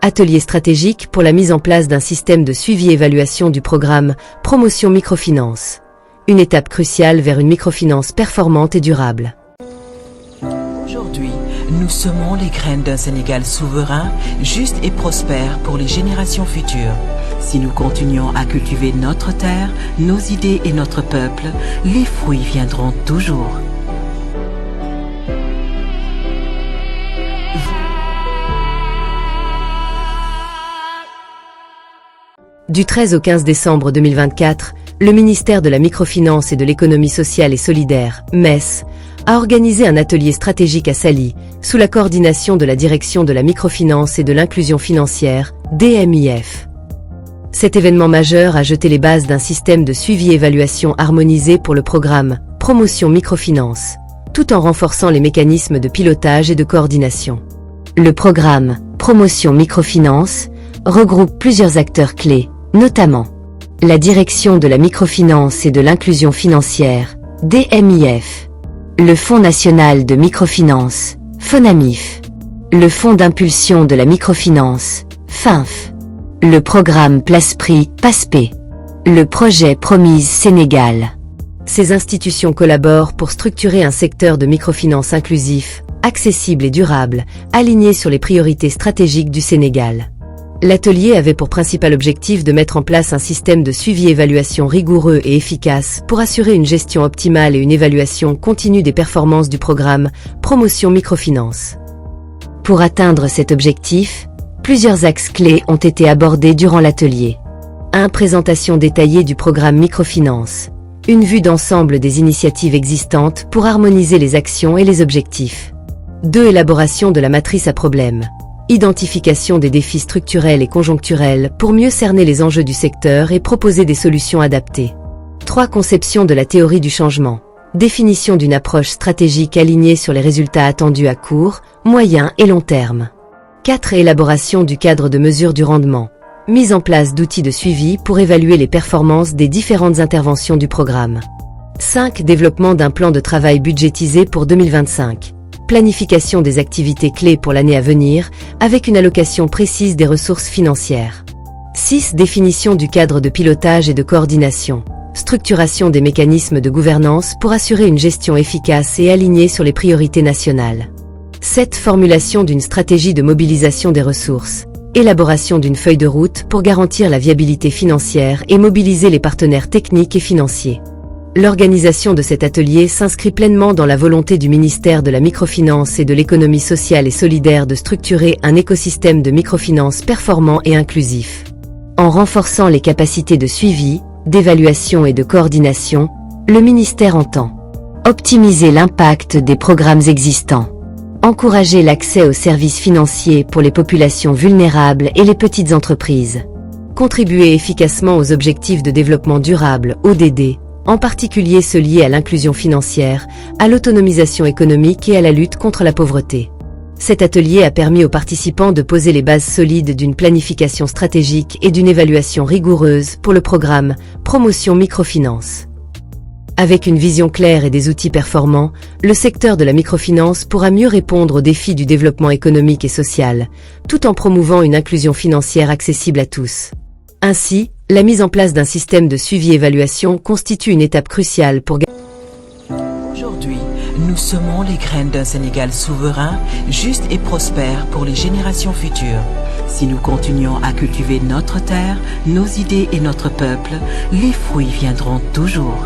Atelier stratégique pour la mise en place d'un système de suivi-évaluation du programme Promotion Microfinance. Une étape cruciale vers une microfinance performante et durable. Aujourd'hui, nous semons les graines d'un Sénégal souverain, juste et prospère pour les générations futures. Si nous continuons à cultiver notre terre, nos idées et notre peuple, les fruits viendront toujours. Du 13 au 15 décembre 2024, le ministère de la Microfinance et de l'Économie sociale et solidaire, MES, a organisé un atelier stratégique à Saly, sous la coordination de la Direction de la Microfinance et de l'Inclusion financière, DMIF. Cet événement majeur a jeté les bases d'un système de suivi-évaluation harmonisé pour le programme Promotion Microfinance, tout en renforçant les mécanismes de pilotage et de coordination. Le programme Promotion Microfinance regroupe plusieurs acteurs clés, notamment la Direction de la Microfinance et de l'Inclusion financière, DMIF, le Fonds national de microfinance, FONAMIF, le Fonds d'impulsion de la microfinance, FINF, le programme Place-Prix, PASPE, le projet Promise Sénégal. Ces institutions collaborent pour structurer un secteur de microfinance inclusif, accessible et durable, aligné sur les priorités stratégiques du Sénégal. L'atelier avait pour principal objectif de mettre en place un système de suivi-évaluation rigoureux et efficace pour assurer une gestion optimale et une évaluation continue des performances du programme Promotion Microfinance. Pour atteindre cet objectif, plusieurs axes clés ont été abordés durant l'atelier. 1. Présentation détaillée du programme Microfinance. Une vue d'ensemble des initiatives existantes pour harmoniser les actions et les objectifs. 2. Élaboration de la matrice à problèmes. Identification des défis structurels et conjoncturels pour mieux cerner les enjeux du secteur et proposer des solutions adaptées. 3. Conception de la théorie du changement. Définition d'une approche stratégique alignée sur les résultats attendus à court, moyen et long terme. 4. Élaboration du cadre de mesure du rendement. Mise en place d'outils de suivi pour évaluer les performances des différentes interventions du programme. 5. Développement d'un plan de travail budgétisé pour 2025. Planification des activités clés pour l'année à venir, avec une allocation précise des ressources financières. 6. Définition du cadre de pilotage et de coordination. Structuration des mécanismes de gouvernance pour assurer une gestion efficace et alignée sur les priorités nationales. 7. Formulation d'une stratégie de mobilisation des ressources. Élaboration d'une feuille de route pour garantir la viabilité financière et mobiliser les partenaires techniques et financiers. L'organisation de cet atelier s'inscrit pleinement dans la volonté du ministère de la Microfinance et de l'Économie sociale et solidaire de structurer un écosystème de microfinance performant et inclusif. En renforçant les capacités de suivi, d'évaluation et de coordination, le ministère entend optimiser l'impact des programmes existants, encourager l'accès aux services financiers pour les populations vulnérables et les petites entreprises, contribuer efficacement aux objectifs de développement durable, ODD, en particulier ceux liés à l'inclusion financière, à l'autonomisation économique et à la lutte contre la pauvreté. Cet atelier a permis aux participants de poser les bases solides d'une planification stratégique et d'une évaluation rigoureuse pour le programme Promotion Microfinance. Avec une vision claire et des outils performants, le secteur de la microfinance pourra mieux répondre aux défis du développement économique et social, tout en promouvant une inclusion financière accessible à tous. Ainsi, la mise en place d'un système de suivi-évaluation constitue une étape cruciale pour Aujourd'hui, nous semons les graines d'un Sénégal souverain, juste et prospère pour les générations futures. Si nous continuons à cultiver notre terre, nos idées et notre peuple, les fruits viendront toujours.